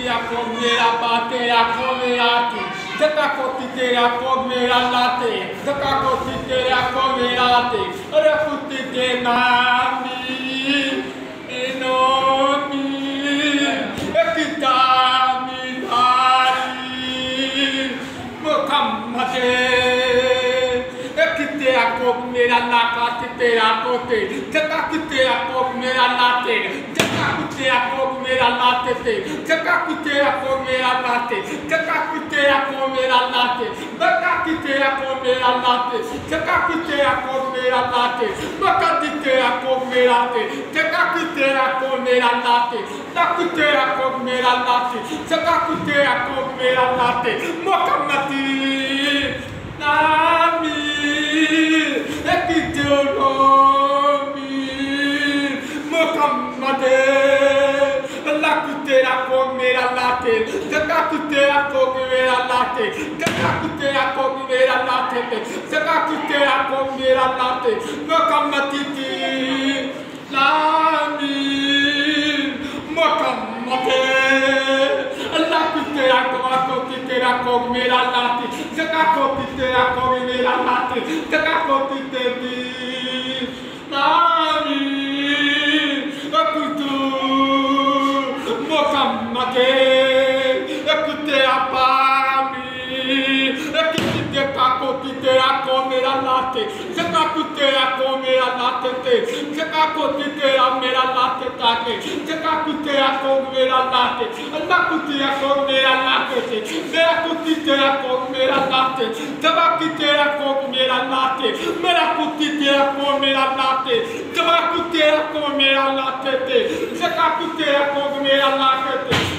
kutia komera batea komerati. Jaka kotia komera late. Jaka kotia komerati. Ora kutite nami. Enomi. Ekitami hari. Mokamate. Ekite komera nakate te akote. Jaka kutia komera late. Kutea komera latte, jaka kutea komera latte, jaka kutea komera latte, baka kutea komera latte, jaka kutea komera latte, baka kutea komera latte, jaka kutea komera latte, takutea komera latte, jaka kutea komera latte, mokamati nami ekitolomi mokamate. Kutea komera latte, jaka kutea komera latte, jaka kutea komera latte, jaka kutea komera latte, mokamatiti lami mokamate. La kutea komera latte, jaka kutea komera latte, jaka kutea lami mokamate, ekute apami, ekite kakotite akomera latte, sekakute akomera latte, sekakotite amera latte take, sekakute akomera latte, lakute akomera latte, merakutite akomera latte, tabakite akomera latte, merakutite akomera latte, tabakute akomera latte, sekakute akomera latte.